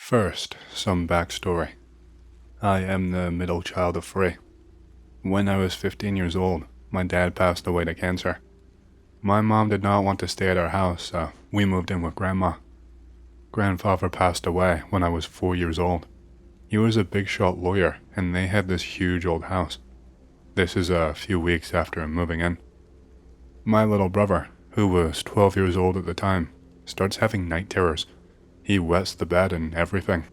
First, some backstory. I am the middle child of three. When I was 15 years old, my dad passed away to cancer. My mom did not want to stay at our house, so we moved in with Grandma. Grandfather passed away when I was 4 years old. He was a big shot lawyer, and they had this huge old house. This is a few weeks after moving in. My little brother, who was 12 years old at the time, starts having night terrors. He wets the bed and everything.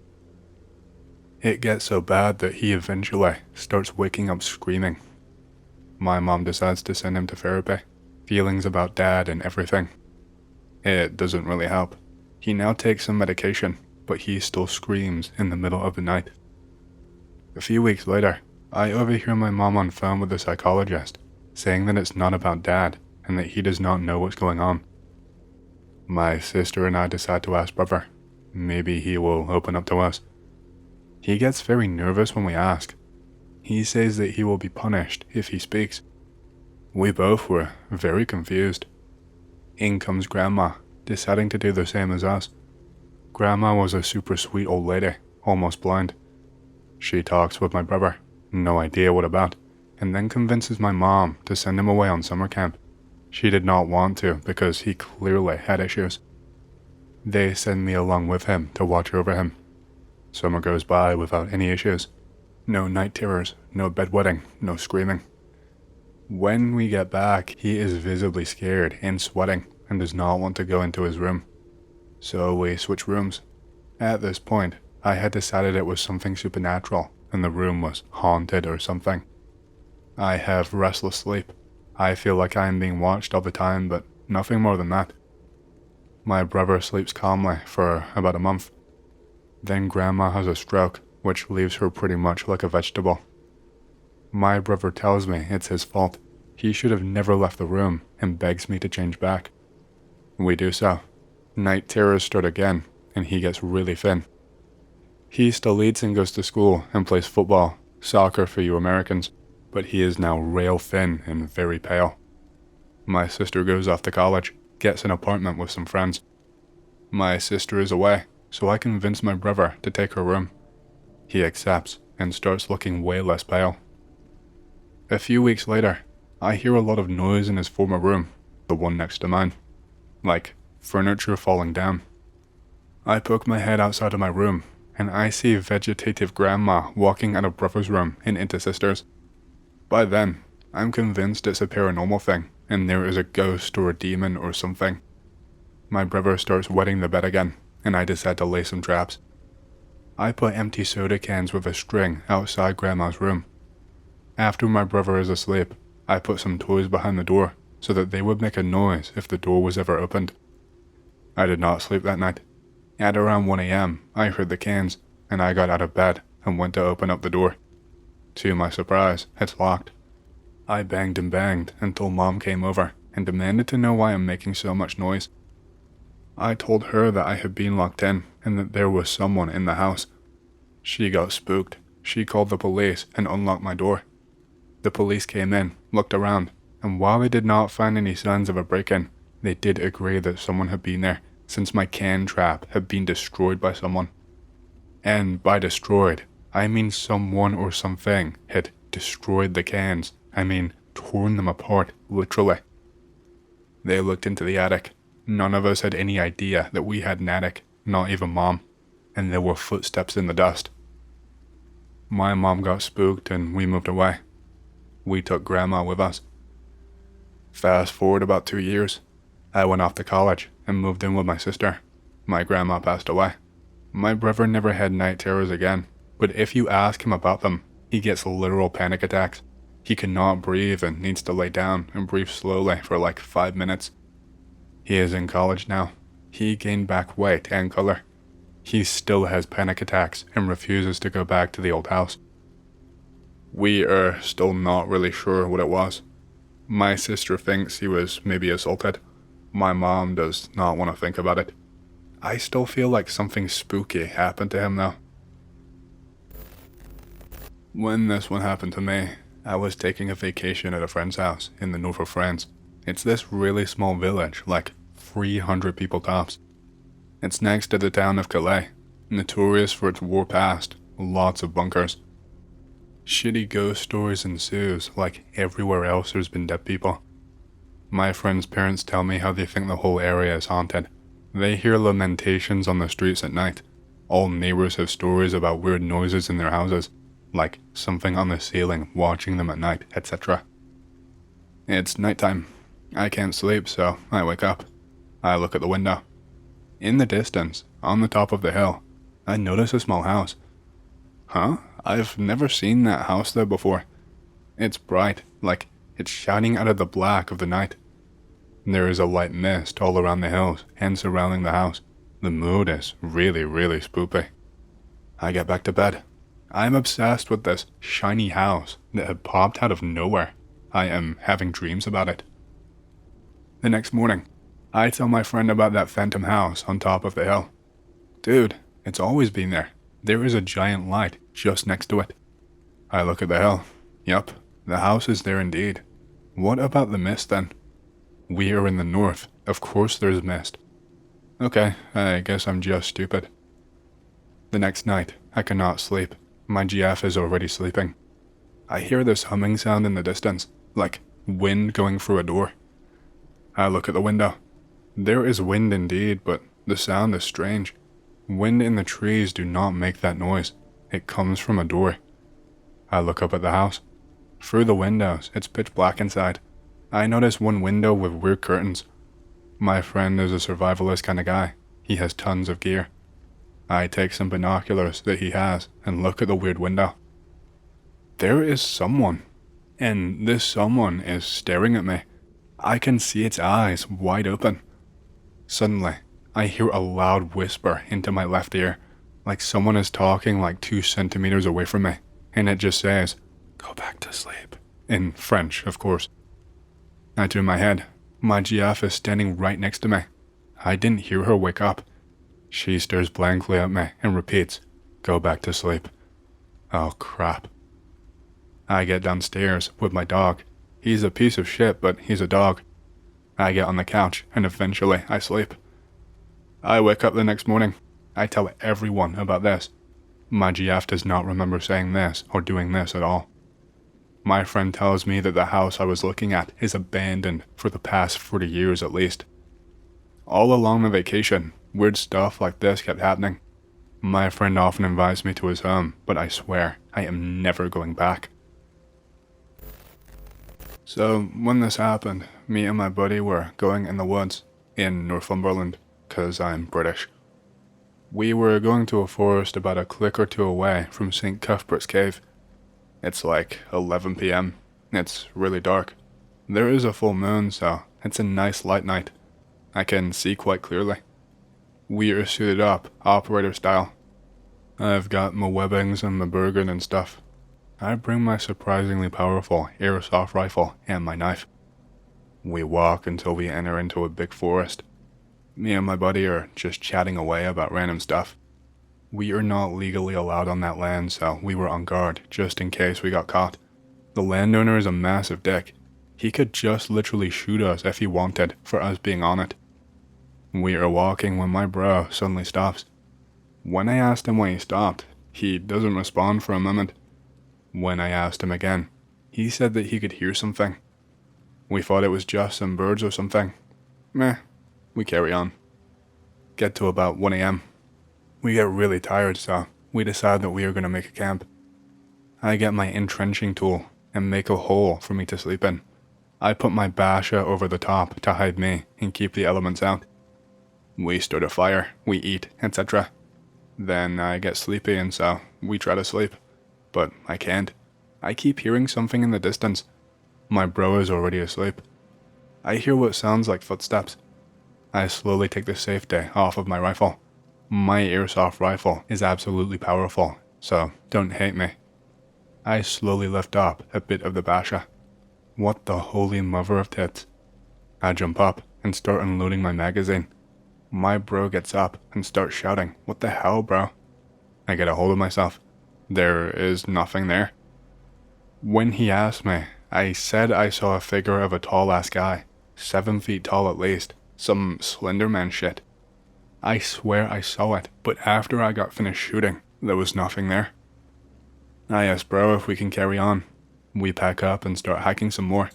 It gets so bad that he eventually starts waking up screaming. My mom decides to send him to therapy, feelings about dad and everything. It doesn't really help. He now takes some medication, but he still screams in the middle of the night. A few weeks later, I overhear my mom on phone with the psychologist, saying that it's not about dad and that he does not know what's going on. My sister and I decide to ask brother. Maybe he will open up to us. He gets very nervous when we ask. He says that he will be punished if he speaks. We both were very confused. In comes Grandma, deciding to do the same as us. Grandma was a super sweet old lady, almost blind. She talks with my brother, no idea what about, and then convinces my mom to send him away on summer camp. She did not want to because he clearly had issues. They send me along with him to watch over him. Summer goes by without any issues. No night terrors, no bedwetting, no screaming. When we get back, he is visibly scared and sweating and does not want to go into his room. So we switch rooms. At this point, I had decided it was something supernatural and the room was haunted or something. I have restless sleep. I feel like I am being watched all the time, but nothing more than that. My brother sleeps calmly for about a month. Then Grandma has a stroke, which leaves her pretty much like a vegetable. My brother tells me it's his fault. He should have never left the room and begs me to change back. We do so. Night terrors start again, and he gets really thin. He still eats and goes to school and plays football, soccer for you Americans, but he is now rail thin and very pale. My sister goes off to college, gets an apartment with some friends. My sister is away, so I convince my brother to take her room. He accepts and starts looking way less pale. A few weeks later, I hear a lot of noise in his former room, the one next to mine, like furniture falling down. I poke my head outside of my room, and I see vegetative Grandma walking out of brother's room and into sister's. By then, I'm convinced it's a paranormal thing, and there is a ghost or a demon or something. My brother starts wetting the bed again, and I decide to lay some traps. I put empty soda cans with a string outside Grandma's room. After my brother is asleep, I put some toys behind the door so that they would make a noise if the door was ever opened. I did not sleep that night. At around 1 a.m., I heard the cans, and I got out of bed and went to open up the door. To my surprise, it's locked. I banged and banged until Mom came over and demanded to know why I'm making so much noise. I told her that I had been locked in and that there was someone in the house. She got spooked. She called the police and unlocked my door. The police came in, looked around, and while they did not find any signs of a break-in, they did agree that someone had been there since my can trap had been destroyed by someone. And by destroyed, I mean someone or something had destroyed the cans. I mean, torn them apart, literally. They looked into the attic. None of us had any idea that we had an attic, not even Mom, and there were footsteps in the dust. My mom got spooked and we moved away. We took Grandma with us. Fast forward about 2 years. I went off to college and moved in with my sister. My grandma passed away. My brother never had night terrors again, but if you ask him about them, he gets literal panic attacks. He cannot breathe and needs to lay down and breathe slowly for like 5 minutes. He is in college now. He gained back weight and color. He still has panic attacks and refuses to go back to the old house. We are still not really sure what it was. My sister thinks he was maybe assaulted. My mom does not want to think about it. I still feel like something spooky happened to him though. When this one happened to me, I was taking a vacation at a friend's house in the north of France. It's this really small village, like 300 people tops. It's next to the town of Calais. Notorious for its war past, lots of bunkers. Shitty ghost stories ensues, like everywhere else there's been dead people. My friend's parents tell me how they think the whole area is haunted. They hear lamentations on the streets at night. All neighbors have stories about weird noises in their houses, like something on the ceiling watching them at night, etc. It's nighttime. I can't sleep, so I wake up. I look at the window. In the distance, on the top of the hill, I notice a small house. Huh? I've never seen that house there before. It's bright, like it's shining out of the black of the night. There is a light mist all around the hills and surrounding the house. The mood is really, really spoopy. I get back to bed. I'm obsessed with this shiny house that had popped out of nowhere. I am having dreams about it. The next morning, I tell my friend about that phantom house on top of the hill. Dude, it's always been there. There is a giant light just next to it. I look at the hill. Yup, the house is there indeed. What about the mist then? We are in the north. Of course there's mist. Okay, I guess I'm just stupid. The next night, I cannot sleep. My GF is already sleeping. I hear this humming sound in the distance, like wind going through a door. I look at the window. There is wind indeed, but the sound is strange. Wind in the trees do not make that noise. It comes from a door. I look up at the house. Through the windows, it's pitch black inside. I notice one window with weird curtains. My friend is a survivalist kind of guy. He has tons of gear. I take some binoculars that he has and look at the weird window. There is someone, and this someone is staring at me. I can see its eyes wide open. Suddenly, I hear a loud whisper into my left ear, like someone is talking like 2 centimeters away from me, and it just says, "Go back to sleep," in French, of course. I turn my head. My GF is standing right next to me. I didn't hear her wake up. She stares blankly at me and repeats, "Go back to sleep." Oh crap. I get downstairs with my dog. He's a piece of shit, but he's a dog. I get on the couch and eventually I sleep. I wake up the next morning. I tell everyone about this. My GF does not remember saying this or doing this at all. My friend tells me that the house I was looking at is abandoned for the past 40 years at least. All along the vacation, weird stuff like this kept happening. My friend often invites me to his home, but I swear I am never going back. So when this happened, me and my buddy were going in the woods in Northumberland, 'cause I'm British. We were going to a forest about a click or two away from St. Cuthbert's Cave. It's like 11 p.m. It's really dark. There is a full moon, so it's a nice light night. I can see quite clearly. We are suited up, operator style. I've got my webbings and my Bergen and stuff. I bring my surprisingly powerful airsoft rifle and my knife. We walk until we enter into a big forest. Me and my buddy are just chatting away about random stuff. We are not legally allowed on that land, so we were on guard just in case we got caught. The landowner is a massive dick. He could just literally shoot us if he wanted for us being on it. We are walking when my bro suddenly stops. When I asked him why he stopped, he doesn't respond for a moment. When I asked him again, he said that he could hear something. We thought it was just some birds or something. Meh, we carry on. Get to about 1 a.m. We get really tired, so we decide that we are going to make a camp. I get my entrenching tool and make a hole for me to sleep in. I put my basha over the top to hide me and keep the elements out. We start a fire, we eat, etc. Then I get sleepy and so we try to sleep. But I can't. I keep hearing something in the distance. My bro is already asleep. I hear what sounds like footsteps. I slowly take the safety off of my rifle. My airsoft rifle is absolutely powerful, so don't hate me. I slowly lift up a bit of the basha. What the holy mother of tits. I jump up and start unloading my magazine. My bro gets up and starts shouting, "What the hell, bro?" I get a hold of myself. There is nothing there. When he asked me, I said I saw a figure of a tall-ass guy, 7 feet tall at least, some Slender Man shit. I swear I saw it, but after I got finished shooting, there was nothing there. I asked bro if we can carry on. We pack up and start hiking some more.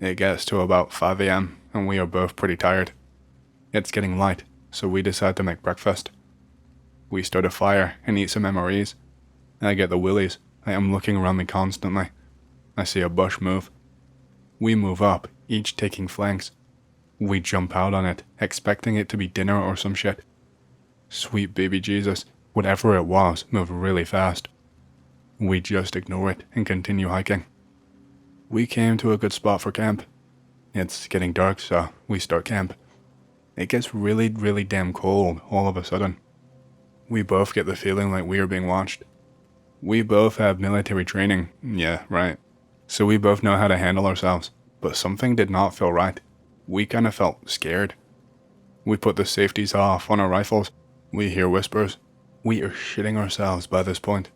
It gets to about 5 a.m. and we are both pretty tired. It's getting light, so we decide to make breakfast. We start a fire and eat some MREs. I get the willies. I am looking around me constantly. I see a bush move. We move up, each taking flanks. We jump out on it, expecting it to be dinner or some shit. Sweet baby Jesus, whatever it was, moved really fast. We just ignore it and continue hiking. We came to a good spot for camp. It's getting dark, so we start camp. It gets really, really damn cold all of a sudden. We both get the feeling like we are being watched. We both have military training, yeah, right. So we both know how to handle ourselves, but something did not feel right. We kind of felt scared. We put the safeties off on our rifles. We hear whispers. We are shitting ourselves by this point.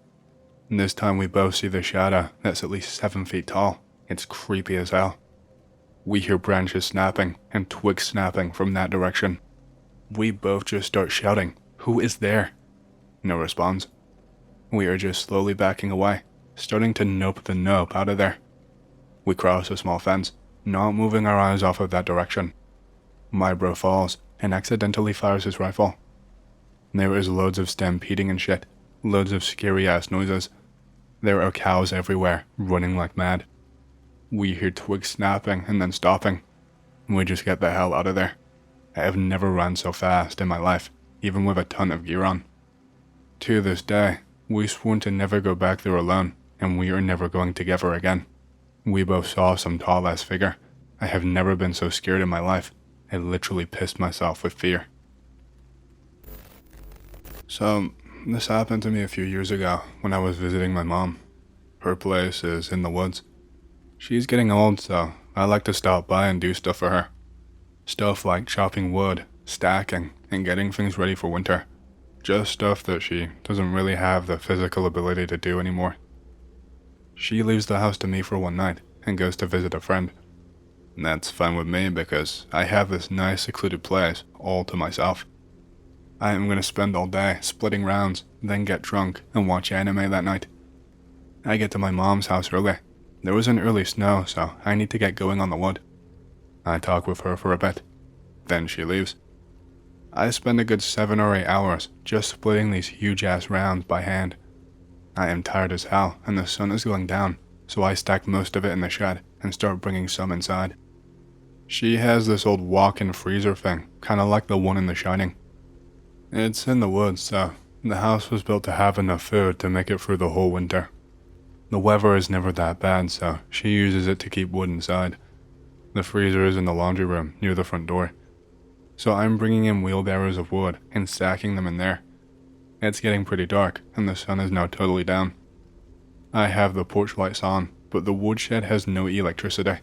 And this time we both see the shadow that's at least 7 feet tall. It's creepy as hell. We hear branches snapping and twigs snapping from that direction. We both just start shouting, "Who is there?" No response. We are just slowly backing away, starting to nope the nope out of there. We cross a small fence, not moving our eyes off of that direction. My bro falls and accidentally fires his rifle. There is loads of stampeding and shit, loads of scary ass noises. There are cows everywhere, running like mad. We hear twigs snapping and then stopping. We just get the hell out of there. I have never run so fast in my life, even with a ton of gear on. To this day, we sworn to never go back there alone, and we are never going together again. We both saw some tall ass figure. I have never been so scared in my life. I literally pissed myself with fear. So, this happened to me a few years ago when I was visiting my mom. Her place is in the woods. She's getting old, so I like to stop by and do stuff for her. Stuff like chopping wood, stacking, and getting things ready for winter. Just stuff that she doesn't really have the physical ability to do anymore. She leaves the house to me for one night and goes to visit a friend. And that's fine with me because I have this nice secluded place all to myself. I am going to spend all day splitting rounds, then get drunk and watch anime that night. I get to my mom's house early. There was an early snow, so I need to get going on the wood. I talk with her for a bit. Then she leaves. I spend a good 7 or 8 hours just splitting these huge ass rounds by hand. I am tired as hell and the sun is going down, so I stack most of it in the shed and start bringing some inside. She has this old walk-in freezer thing, kinda like the one in The Shining. It's in the woods, so the house was built to have enough food to make it through the whole winter. The weather is never that bad, so she uses it to keep wood inside. The freezer is in the laundry room near the front door. So I'm bringing in wheelbarrows of wood and stacking them in there. It's getting pretty dark, and the sun is now totally down. I have the porch lights on, but the woodshed has no electricity.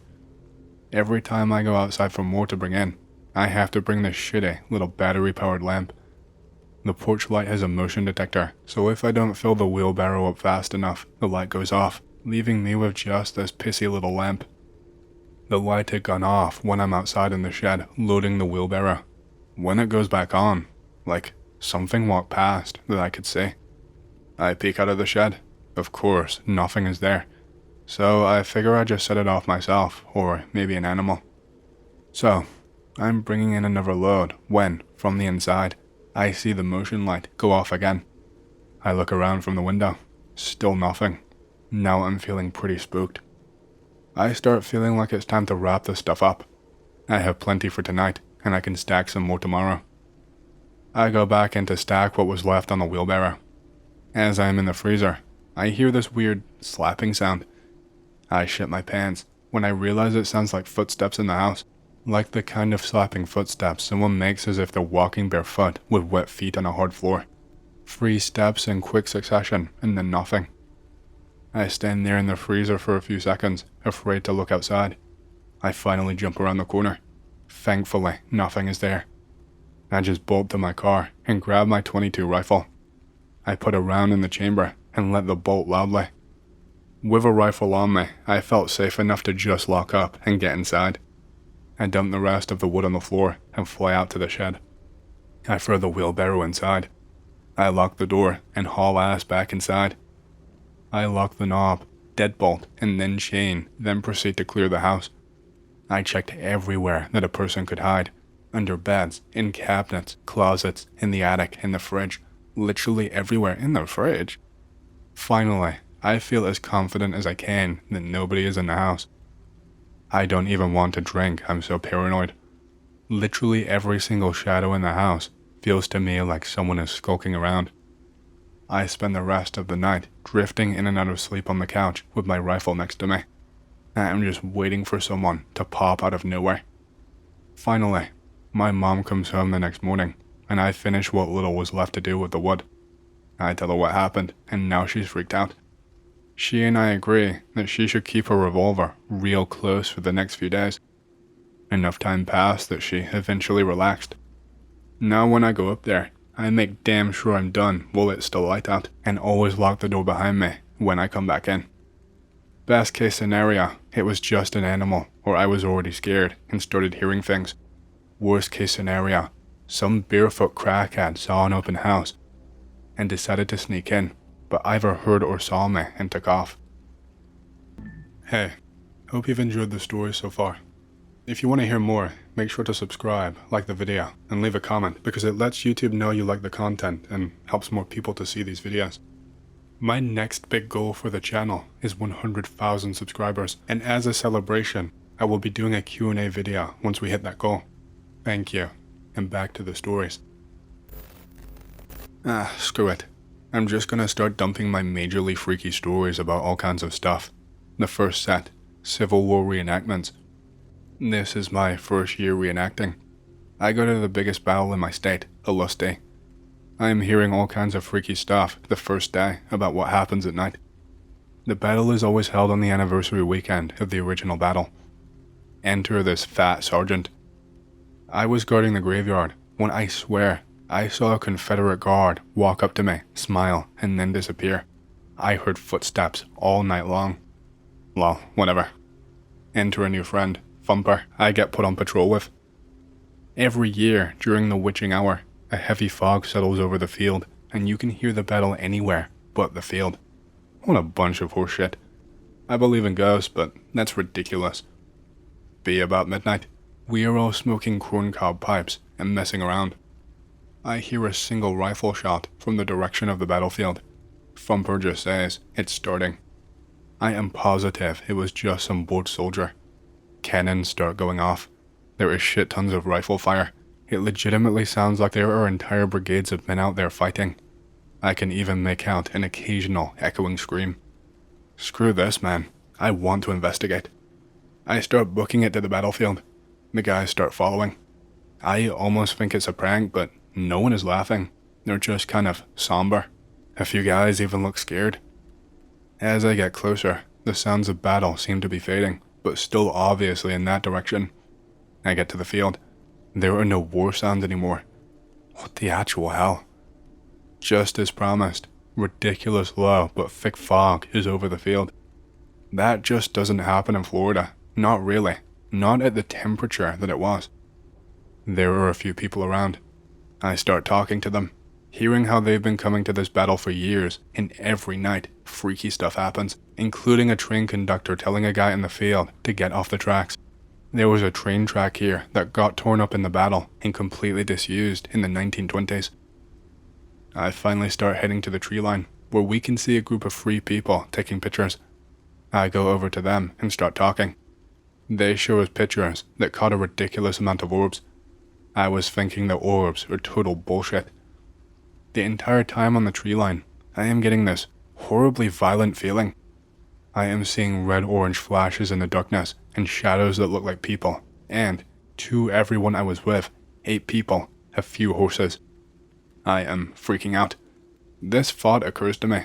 Every time I go outside for more to bring in, I have to bring this shitty little battery-powered lamp. The porch light has a motion detector, so if I don't fill the wheelbarrow up fast enough, the light goes off, leaving me with just this pissy little lamp. The light had gone off when I'm outside in the shed, loading the wheelbarrow. When it goes back on, like something walked past that I could see. I peek out of the shed. Of course, nothing is there. So I figure I just set it off myself, or maybe an animal. So, I'm bringing in another load when, from the inside, I see the motion light go off again. I look around from the window. Still nothing. Now I'm feeling pretty spooked. I start feeling like it's time to wrap this stuff up. I have plenty for tonight, and I can stack some more tomorrow. I go back in to stack what was left on the wheelbarrow. As I am in the freezer, I hear this weird slapping sound. I shit my pants when I realize it sounds like footsteps in the house, like the kind of slapping footsteps someone makes as if they're walking barefoot with wet feet on a hard floor. 3 steps in quick succession, and then nothing. I stand there in the freezer for a few seconds, afraid to look outside. I finally jump around the corner. Thankfully, nothing is there. I just bolt to my car and grab my .22 rifle. I put a round in the chamber and let the bolt loudly. With a rifle on me, I felt safe enough to just lock up and get inside. I dump the rest of the wood on the floor and fly out to the shed. I throw the wheelbarrow inside. I lock the door and haul ass back inside. I lock the knob, deadbolt, and then chain, then proceed to clear the house. I checked everywhere that a person could hide. Under beds, in cabinets, closets, in the attic, in the fridge. Literally everywhere in the fridge. Finally, I feel as confident as I can that nobody is in the house. I don't even want to drink, I'm so paranoid. Literally every single shadow in the house feels to me like someone is skulking around. I spend the rest of the night drifting in and out of sleep on the couch with my rifle next to me. I am just waiting for someone to pop out of nowhere. Finally, my mom comes home the next morning, and I finish what little was left to do with the wood. I tell her what happened, and now she's freaked out. She and I agree that she should keep her revolver real close for the next few days. Enough time passed that she eventually relaxed. Now when I go up there, I make damn sure I'm done while it's still light out, and always lock the door behind me when I come back in. Best case scenario, it was just an animal, or I was already scared and started hearing things. Worst case scenario, some barefoot crackhead saw an open house and decided to sneak in, but either heard or saw me and took off. Hey, hope you've enjoyed the story so far. If you want to hear more, make sure to subscribe, like the video, and leave a comment because it lets YouTube know you like the content and helps more people to see these videos. My next big goal for the channel is 100,000 subscribers, and as a celebration, I will be doing a Q&A video once we hit that goal. Thank you, and back to the stories. Screw it. I'm just gonna start dumping my majorly freaky stories about all kinds of stuff. The first set, Civil War Reenactments. This is my first year reenacting. I go to the biggest battle in my state, Ulusti. I am hearing all kinds of freaky stuff the first day about what happens at night. The battle is always held on the anniversary weekend of the original battle. Enter this fat sergeant. I was guarding the graveyard when I swear I saw a Confederate guard walk up to me, smile, and then disappear. I heard footsteps all night long. Well, whatever. Enter a new friend, Thumper, I get put on patrol with. Every year, during the witching hour, a heavy fog settles over the field, and you can hear the battle anywhere but the field. What a bunch of horseshit. I believe in ghosts, but that's ridiculous. Be about midnight. We are all smoking corncob pipes and messing around. I hear a single rifle shot from the direction of the battlefield. Thumper just says, it's starting. I am positive it was just some bored soldier. Cannons start going off. There is shit tons of rifle fire. It legitimately sounds like there are entire brigades of men out there fighting. I can even make out an occasional echoing scream. Screw this, man. I want to investigate. I start booking it to the battlefield. The guys start following. I almost think it's a prank, but no one is laughing. They're just kind of somber. A few guys even look scared. As I get closer, the sounds of battle seem to be fading, but still obviously in that direction. I get to the field. There are no war sounds anymore. What the actual hell? Just as promised, ridiculous low but thick fog is over the field. That just doesn't happen in Florida. Not really. Not at the temperature that it was. There are a few people around. I start talking to them, hearing how they've been coming to this battle for years, and every night freaky stuff happens, including a train conductor telling a guy in the field to get off the tracks. There was a train track here that got torn up in the battle and completely disused in the 1920s. I finally start heading to the tree line, where we can see a group of 3 people taking pictures. I go over to them and start talking. They show us pictures that caught a ridiculous amount of orbs. I was thinking the orbs are total bullshit. The entire time on the tree line, I am getting this horribly violent feeling. I am seeing red-orange flashes in the darkness and shadows that look like people, and, to everyone I was with, 8 people, a few horses. I am freaking out. This thought occurs to me.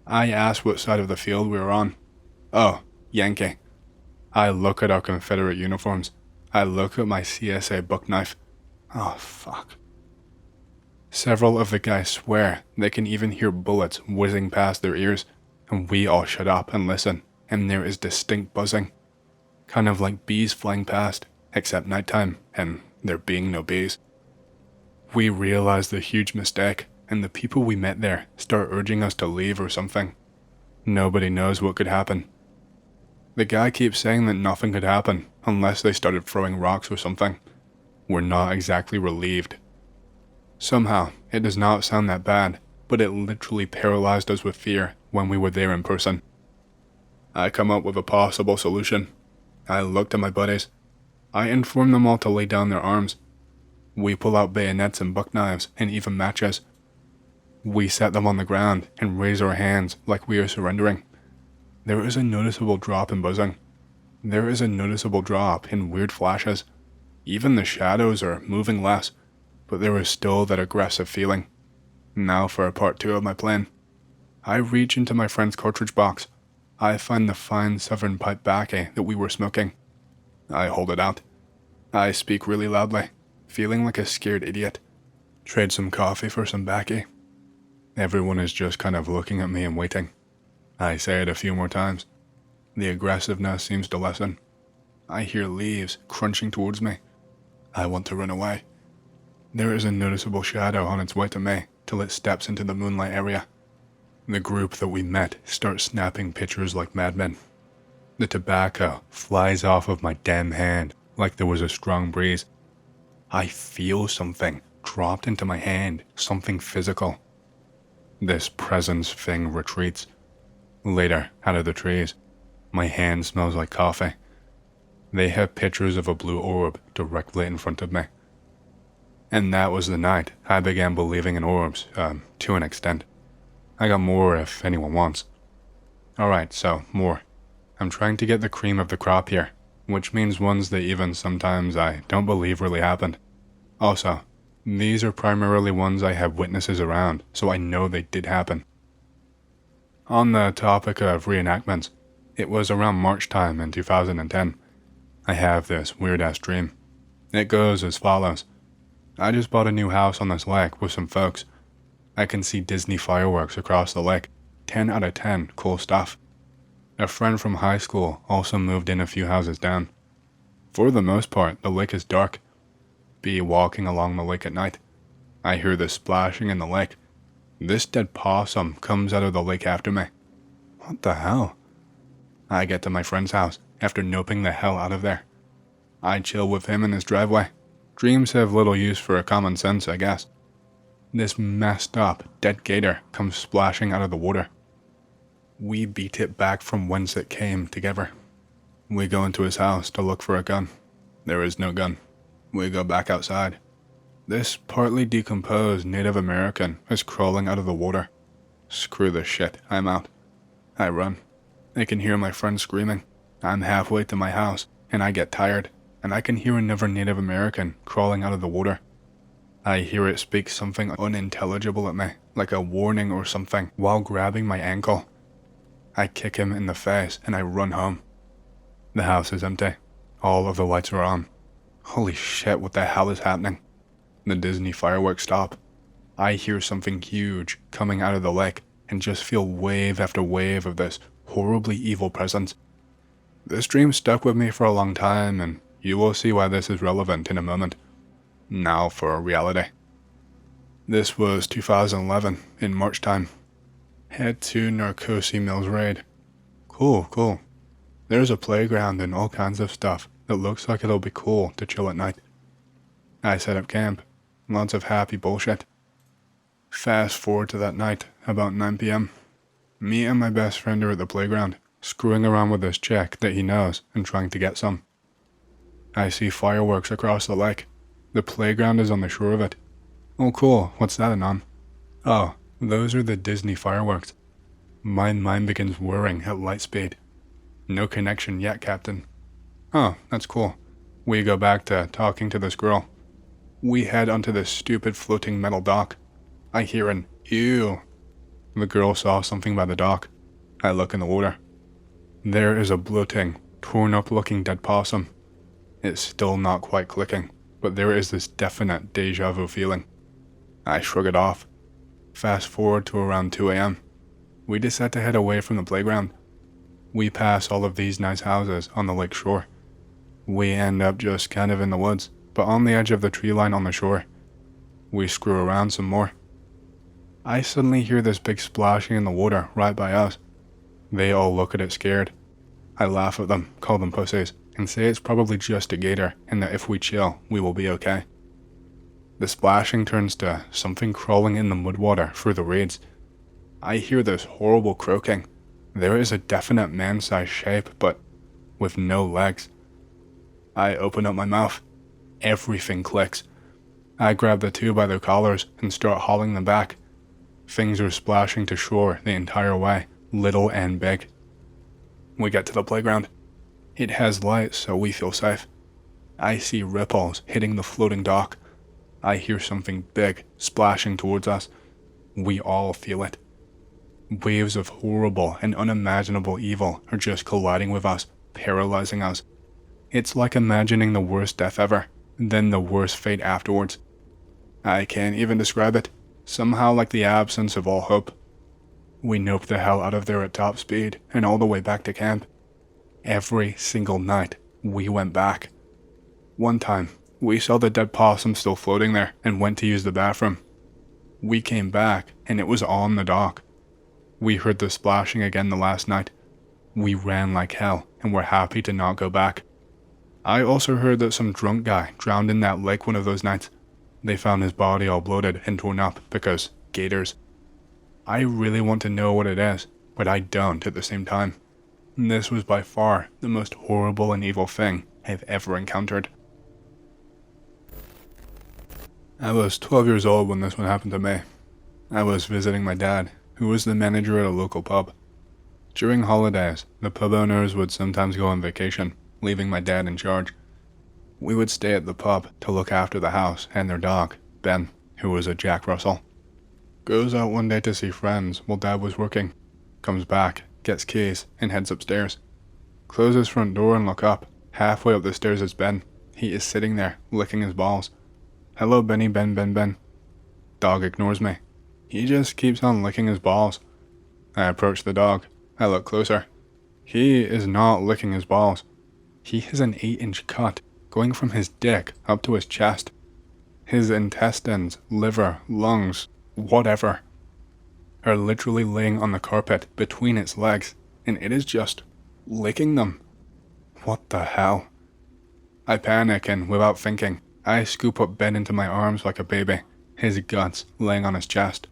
I ask what side of the field we were on. Oh, Yankee. I look at our Confederate uniforms. I look at my CSA book knife. Oh, fuck. Several of the guys swear they can even hear bullets whizzing past their ears, and we all shut up and listen, and there is distinct buzzing. Kind of like bees flying past, except nighttime, and there being no bees. We realize the huge mistake, and the people we met there start urging us to leave or something. Nobody knows what could happen. The guy keeps saying that nothing could happen unless they started throwing rocks or something. We're not exactly relieved. Somehow, it does not sound that bad, but it literally paralyzed us with fear when we were there in person. I come up with a possible solution. I look to my buddies. I inform them all to lay down their arms. We pull out bayonets and buck knives and even matches. We set them on the ground and raise our hands like we are surrendering. There is a noticeable drop in buzzing. There is a noticeable drop in weird flashes. Even the shadows are moving less, but there is still that aggressive feeling. Now for part 2 of my plan. I reach into my friend's cartridge box. I find the fine southern pipe baccy that we were smoking. I hold it out. I speak really loudly, feeling like a scared idiot. Trade some coffee for some baccy. Everyone is just kind of looking at me and waiting. I say it a few more times. The aggressiveness seems to lessen. I hear leaves crunching towards me. I want to run away. There is a noticeable shadow on its way to me till it steps into the moonlight area. The group that we met starts snapping pictures like madmen. The tobacco flies off of my damn hand like there was a strong breeze. I feel something dropped into my hand, something physical. This presence thing retreats. Later, out of the trees, my hand smells like coffee. They have pictures of a blue orb directly in front of me. And that was the night I began believing in orbs, to an extent. I got more if anyone wants. Alright, so, more. I'm trying to get the cream of the crop here, which means ones that even sometimes I don't believe really happened. Also, these are primarily ones I have witnesses around, so I know they did happen. On the topic of reenactments, it was around March time in 2010. I have this weird-ass dream. It goes as follows. I just bought a new house on this lake with some folks. I can see Disney fireworks across the lake. 10 out of 10, cool stuff. A friend from high school also moved in a few houses down. For the most part, the lake is dark. Be walking along the lake at night. I hear the splashing in the lake. This dead possum comes out of the lake after me. What the hell? I get to my friend's house after noping the hell out of there. I chill with him in his driveway. Dreams have little use for common sense, I guess. This messed up dead gator comes splashing out of the water. We beat it back from whence it came together. We go into his house to look for a gun. There is no gun. We go back outside. This partly decomposed Native American is crawling out of the water. Screw this shit, I'm out. I run. I can hear my friend screaming. I'm halfway to my house, and I get tired, and I can hear another Native American crawling out of the water. I hear it speak something unintelligible at me, like a warning or something, while grabbing my ankle. I kick him in the face, and I run home. The house is empty. All of the lights are on. Holy shit, what the hell is happening? The Disney fireworks stop. I hear something huge coming out of the lake, and just feel wave after wave of this horribly evil presence. This dream stuck with me for a long time, and you will see why this is relevant in a moment. Now for reality. This was 2011, in March time. Head to Narcosi Mills Raid. Cool. There's a playground and all kinds of stuff that looks like it'll be cool to chill at night. I set up camp. Lots of happy bullshit. Fast forward to that night, about 9 p.m. Me and my best friend are at the playground, screwing around with this chick that he knows and trying to get some. I see fireworks across the lake. The playground is on the shore of it. Oh cool, what's that, Anon? Oh, those are the Disney fireworks. My mind begins whirring at light speed. No connection yet, Captain. Oh, that's cool. We go back to talking to this girl. We head onto this stupid floating metal dock. I hear an ew. The girl saw something by the dock. I look in the water. There is a bloating, torn up looking dead possum. It's still not quite clicking, but there is this definite deja vu feeling. I shrug it off. Fast forward to around 2 a.m. We decide to head away from the playground. We pass all of these nice houses on the lake shore. We end up just kind of in the woods, but on the edge of the tree line on the shore. We screw around some more. I suddenly hear this big splashing in the water right by us. They all look at it scared. I laugh at them, call them pussies, and say it's probably just a gator and that if we chill, we will be okay. The splashing turns to something crawling in the mudwater through the reeds. I hear this horrible croaking. There is a definite man-sized shape, but with no legs. I open up my mouth. Everything clicks. I grab the two by their collars and start hauling them back. Things are splashing to shore the entire way, little and big. We get to the playground. It has lights, so we feel safe. I see ripples hitting the floating dock. I hear something big splashing towards us. We all feel it. Waves of horrible and unimaginable evil are just colliding with us, paralyzing us. It's like imagining the worst death ever, then the worst fate afterwards. I can't even describe it. Somehow like the absence of all hope. We noped the hell out of there at top speed and all the way back to camp. Every single night, we went back. One time, we saw the dead possum still floating there and went to use the bathroom. We came back and it was on the dock. We heard the splashing again the last night. We ran like hell and were happy to not go back. I also heard that some drunk guy drowned in that lake one of those nights. They found his body all bloated and torn up because gators. I really want to know what it is, but I don't at the same time. This was by far the most horrible and evil thing I've ever encountered. I was 12 years old when this one happened to me. I was visiting my dad, who was the manager at a local pub. During holidays, the pub owners would sometimes go on vacation, leaving my dad in charge. We would stay at the pub to look after the house and their dog, Ben, who was a Jack Russell. Goes out one day to see friends while Dad was working. Comes back, gets keys, and heads upstairs. Closes front door and look up. Halfway up the stairs is Ben. He is sitting there, licking his balls. Hello, Benny, Ben. Dog ignores me. He just keeps on licking his balls. I approach the dog. I look closer. He is not licking his balls. He has an 8-inch cut going from his dick up to his chest. His intestines, liver, lungs, whatever, are literally laying on the carpet between its legs, and it is just licking them. What the hell? I panic and, without thinking, I scoop up Ben into my arms like a baby, his guts laying on his chest.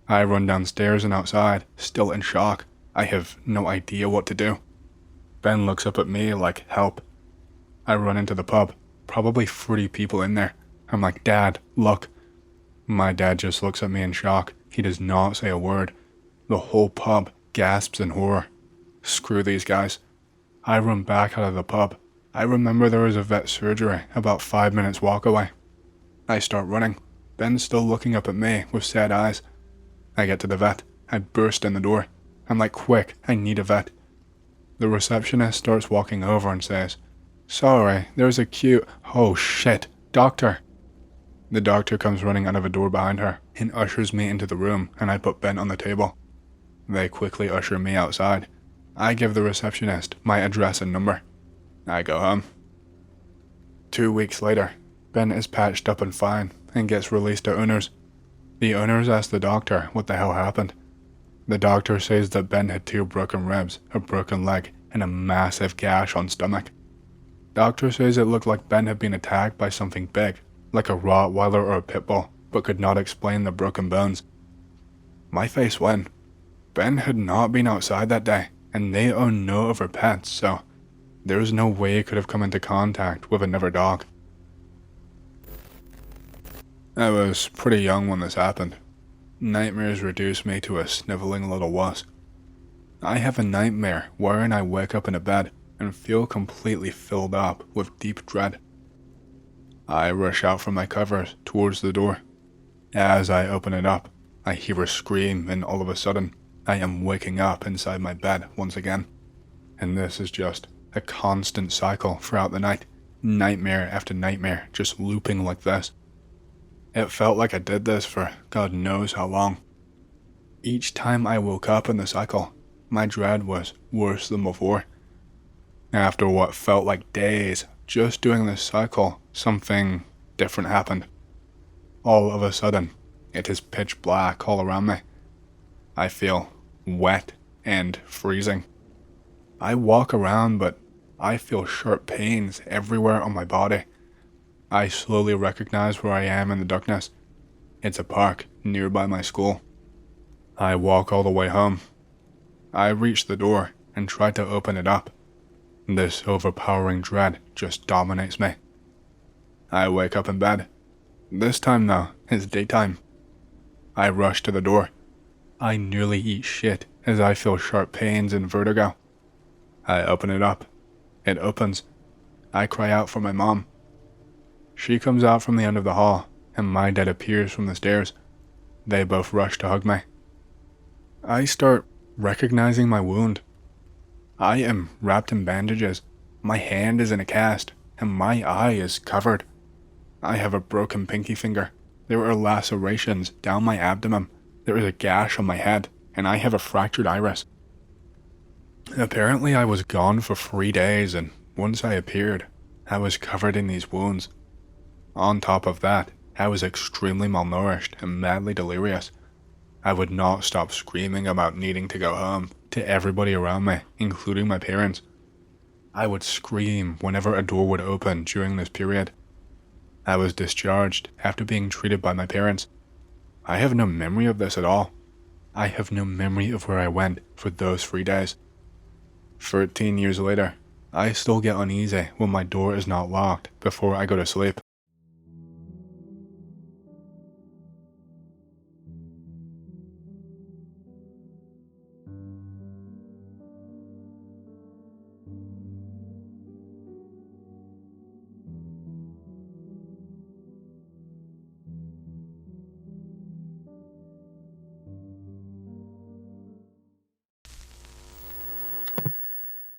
I run downstairs and outside, still in shock. I have no idea what to do. Ben looks up at me like, help. I run into the pub, probably 30 people in there. I'm like, Dad, look. My dad just looks at me in shock. He does not say a word. The whole pub gasps in horror. Screw these guys. I run back out of the pub. I remember there was a vet surgery about 5 minutes walk away. I start running. Ben's still looking up at me with sad eyes. I get to the vet. I burst in the door. I'm like, quick, I need a vet. The receptionist starts walking over and says, sorry, there's a queue. Oh shit, doctor. The doctor comes running out of a door behind her and ushers me into the room, and I put Ben on the table. They quickly usher me outside. I give the receptionist my address and number. I go home. 2 weeks later, Ben is patched up and fine and gets released to owners. The owners ask the doctor what the hell happened. The doctor says that Ben had 2 broken ribs, a broken leg, and a massive gash on stomach. Doctor says it looked like Ben had been attacked by something big, like a Rottweiler or a pit bull, but could not explain the broken bones. My face went. Ben had not been outside that day, and they own no other pets, so there was no way he could have come into contact with another dog. I was pretty young when this happened. Nightmares reduced me to a sniveling little wuss. I have a nightmare wherein I wake up in a bed and feel completely filled up with deep dread. I rush out from my covers towards the door. As I open it up, I hear a scream, and all of a sudden, I am waking up inside my bed once again. And this is just a constant cycle throughout the night, nightmare after nightmare, just looping like this. It felt like I did this for God knows how long. Each time I woke up in the cycle, my dread was worse than before. After what felt like days just doing this cycle, something different happened. all of a sudden, it is pitch black all around me. I feel wet and freezing. I walk around, but I feel sharp pains everywhere on my body. I slowly recognize where I am in the darkness. It's a park nearby my school. I walk all the way home. I reach the door and try to open it up. This overpowering dread just dominates me. I wake up in bed. This time now is daytime. I rush to the door. I nearly eat shit as I feel sharp pains and vertigo. I open it up. It opens. I cry out for my mom. She comes out from the end of the hall, and my dad appears from the stairs. They both rush to hug me. I start recognizing my wound. I am wrapped in bandages. My hand is in a cast, and my eye is covered. I have a broken pinky finger. There are lacerations down my abdomen. There is a gash on my head, and I have a fractured iris. Apparently I was gone for 3 days, and once I appeared, I was covered in these wounds. On top of that, I was extremely malnourished and madly delirious. I would not stop screaming about needing to go home to everybody around me, including my parents. I would scream whenever a door would open during this period. I was discharged after being treated by my parents. I have no memory of this at all. I have no memory of where I went for those 3 days. 13 years later, I still get uneasy when my door is not locked before I go to sleep.